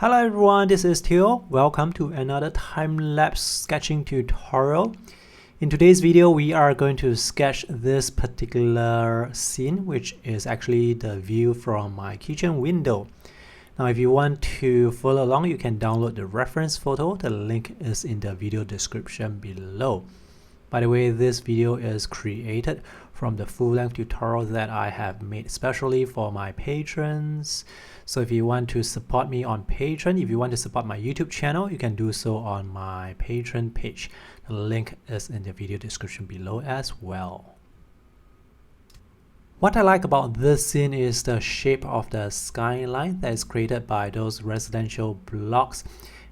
Hello everyone, this is Theo. Welcome to another time-lapse sketching tutorial. In today's video, we are going to sketch this particular scene, which is actually the view from my kitchen window. Now, if you want to follow along, you can download the reference photo. The link is in the video description below. By the way, this video is created from the full-length tutorial that I have made especially for my patrons. So if you want to support me on Patreon, if you want to support my YouTube channel, you can do so on my Patreon page. The link is in the video description below as well. What I like about this scene is the shape of the skyline that is created by those residential blocks.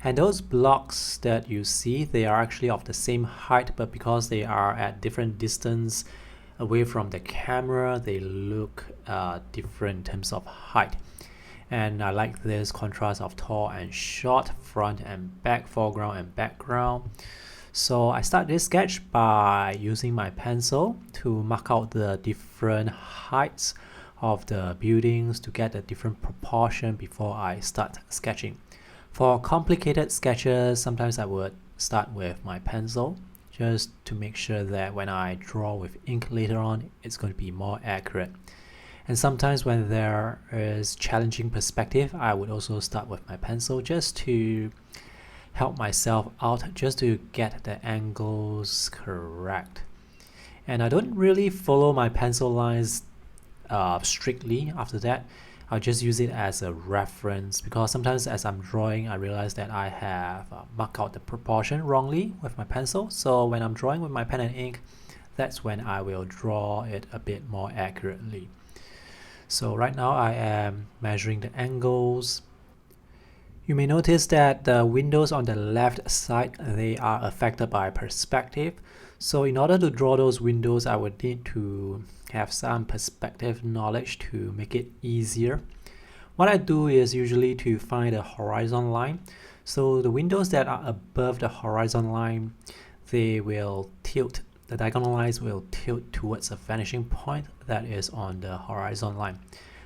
And those blocks that you see, they are actually of the same height, but because they are at different distance away from the camera, they look different in terms of height. And I like this contrast of tall and short, front and back, foreground and background. So I start this sketch by using my pencil to mark out the different heights of the buildings to get a different proportion before I start sketching. For complicated sketches, sometimes I would start with my pencil just to make sure that when I draw with ink later on, it's going to be more accurate. And sometimes when there is challenging perspective, I would also start with my pencil just to help myself out, just to get the angles correct. And I don't really follow my pencil lines strictly after that. I'll just use it as a reference because sometimes as I'm drawing, I realize that I have marked out the proportion wrongly with my pencil. So when I'm drawing with my pen and ink, that's when I will draw it a bit more accurately. So right now I am measuring the angles. You may notice that the windows on the left side, they are affected by perspective. So in order to draw those windows, I would need to have some perspective knowledge to make it easier. What I do is usually to find a horizon line. So the windows that are above the horizon line, they will tilt. The diagonal lines will tilt towards a vanishing point that is on the horizon line.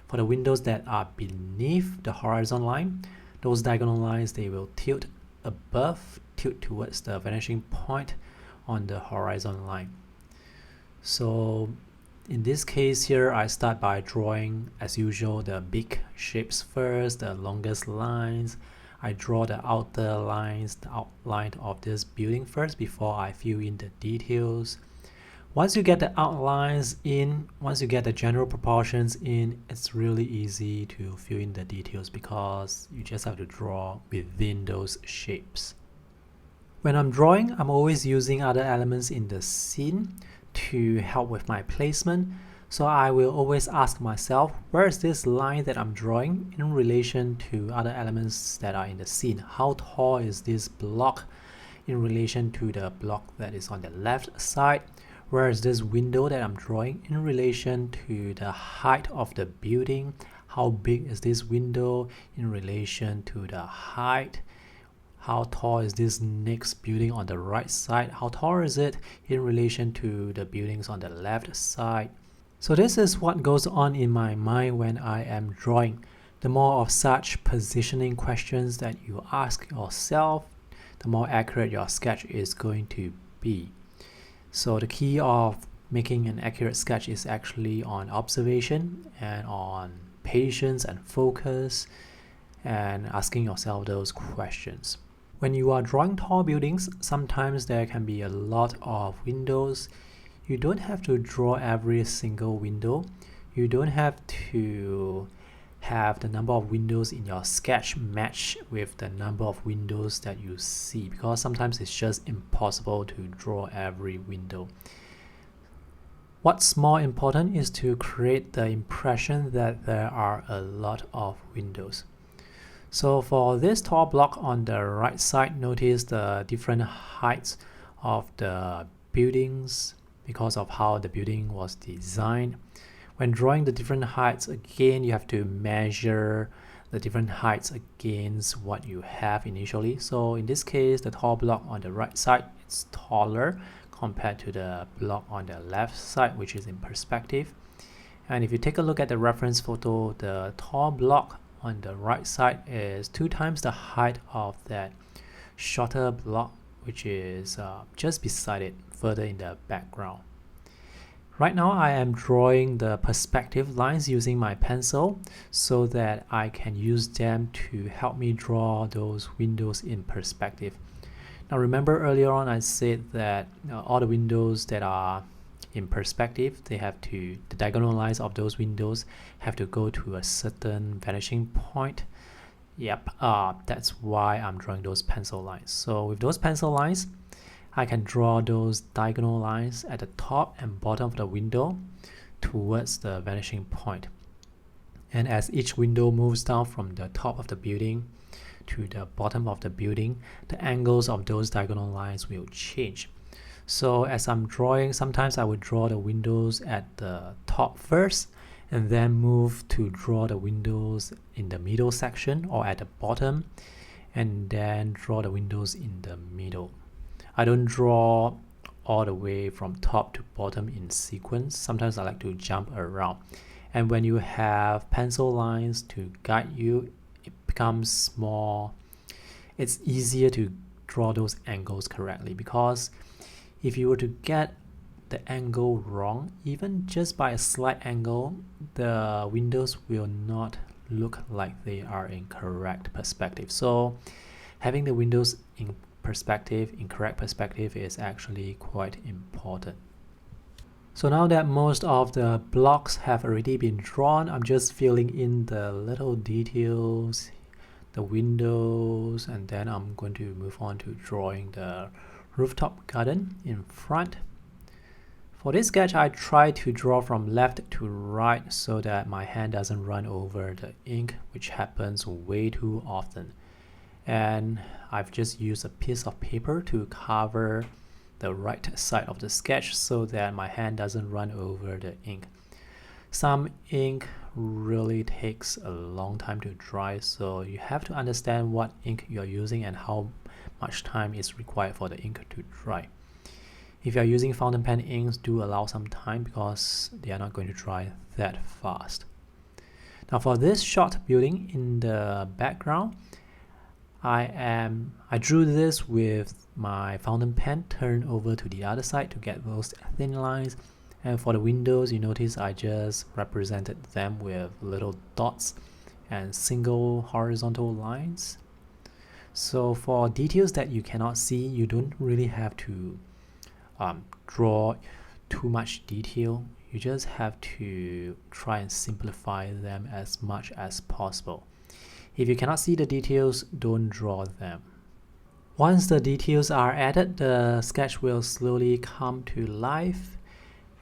For the windows that are beneath the horizon line, those diagonal lines, they will tilt above, tilt towards the vanishing point on the horizon line. So in this case here, I start by drawing, as usual, the big shapes first, the longest lines. I draw the outer lines, the outline of this building first before I fill in the details. Once you get the outlines in, once you get the general proportions in, it's really easy to fill in the details because you just have to draw within those shapes. When I'm drawing, I'm always using other elements in the scene to help with my placement. So I will always ask myself, where is this line that I'm drawing in relation to other elements that are in the scene? How tall is this block in relation to the block that is on the left side? Where is this window that I'm drawing in relation to the height of the building? How big is this window in relation to the height? How tall is this next building on the right side? How tall is it in relation to the buildings on the left side? So this is what goes on in my mind when I am drawing. The more of such positioning questions that you ask yourself, the more accurate your sketch is going to be. So the key of making an accurate sketch is actually on observation and on patience and focus and asking yourself those questions. When you are drawing tall buildings, sometimes there can be a lot of windows. You don't have to draw every single window. You don't have to have the number of windows in your sketch match with the number of windows that you see because sometimes it's just impossible to draw every window. What's more important is to create the impression that there are a lot of windows. So for this tall block on the right side, notice the different heights of the buildings because of how the building was designed. When drawing the different heights, again, you have to measure the different heights against what you have initially. So in this case, the tall block on the right side is taller compared to the block on the left side, which is in perspective. And if you take a look at the reference photo, the tall block on the right side is 2 times the height of that shorter block, which is just beside it, further in the background. Right now I am drawing the perspective lines using my pencil so that I can use them to help me draw those windows in perspective. Now remember earlier on I said that all the windows that are in perspective, the diagonal lines of those windows have to go to a certain vanishing point. Yep, that's why I'm drawing those pencil lines. So with those pencil lines, I can draw those diagonal lines at the top and bottom of the window towards the vanishing point. And as each window moves down from the top of the building to the bottom of the building, the angles of those diagonal lines will change. So as I'm drawing, sometimes I would draw the windows at the top first and then move to draw the windows in the middle section or at the bottom, and then draw the windows in the middle. I don't draw all the way from top to bottom in sequence. Sometimes I like to jump around. And when you have pencil lines to guide you, it becomes it's easier to draw those angles correctly, because if you were to get the angle wrong, even just by a slight angle, the windows will not look like they are in correct perspective. So having the windows in correct perspective is actually quite important. So now that most of the blocks have already been drawn, I'm just filling in the little details, the windows, and then I'm going to move on to drawing the rooftop garden in front. For this sketch, I try to draw from left to right so that my hand doesn't run over the ink, which happens way too often. And I've just used a piece of paper to cover the right side of the sketch so that my hand doesn't run over the ink. Some ink really takes a long time to dry, so you have to understand what ink you're using and how much time is required for the ink to dry. If you're using fountain pen inks, do allow some time because they are not going to dry that fast. Now for this short building in the background, I drew this with my fountain pen turned over to the other side to get those thin lines. And for the windows, you notice I just represented them with little dots and single horizontal lines. So for details that you cannot see, you don't really have to draw too much detail. You just have to try and simplify them as much as possible. If you cannot see the details, don't draw them. Once the details are added, the sketch will slowly come to life,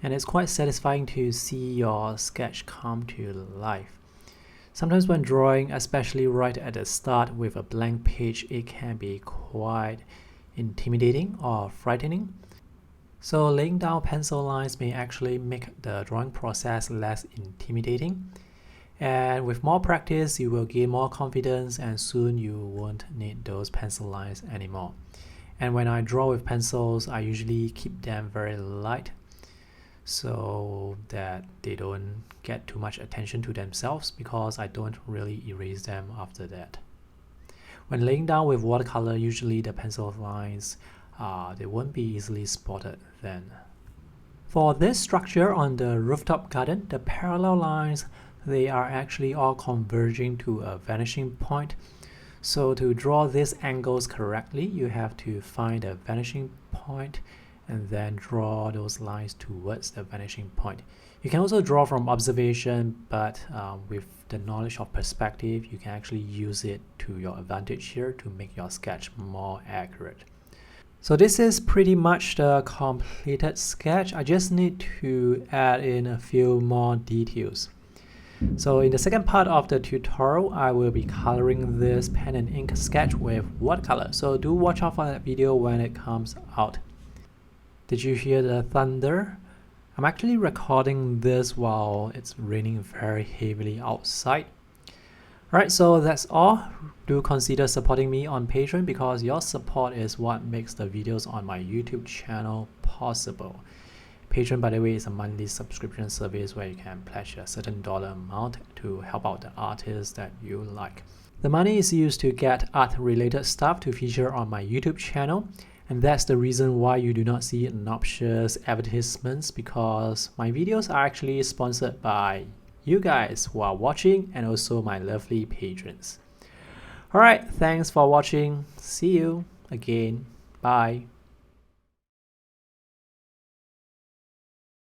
and it's quite satisfying to see your sketch come to life. Sometimes when drawing, especially right at the start with a blank page, it can be quite intimidating or frightening. So laying down pencil lines may actually make the drawing process less intimidating. And with more practice, you will gain more confidence, and soon you won't need those pencil lines anymore. And when I draw with pencils, I usually keep them very light so that they don't get too much attention to themselves, because I don't really erase them after that. When laying down with watercolor, usually the pencil lines they won't be easily spotted then. For this structure on the rooftop garden, the parallel lines, they are actually all converging to a vanishing point. So to draw these angles correctly, you have to find a vanishing point and then draw those lines towards the vanishing point. You can also draw from observation, but with the knowledge of perspective, you can actually use it to your advantage here to make your sketch more accurate. So this is pretty much the completed sketch. I just need to add in a few more details. So in the second part of the tutorial, I will be coloring this pen and ink sketch with watercolor. So do watch out for that video when it comes out. Did you hear the thunder? I'm actually recording this while it's raining very heavily outside. Alright, so that's all. Do consider supporting me on Patreon, because your support is what makes the videos on my YouTube channel possible. Patreon, by the way, is a monthly subscription service where you can pledge a certain dollar amount to help out the artists that you like. The money is used to get art-related stuff to feature on my YouTube channel, and that's the reason why you do not see obnoxious advertisements, because my videos are actually sponsored by you guys who are watching and also my lovely patrons. Alright, thanks for watching. See you again. Bye.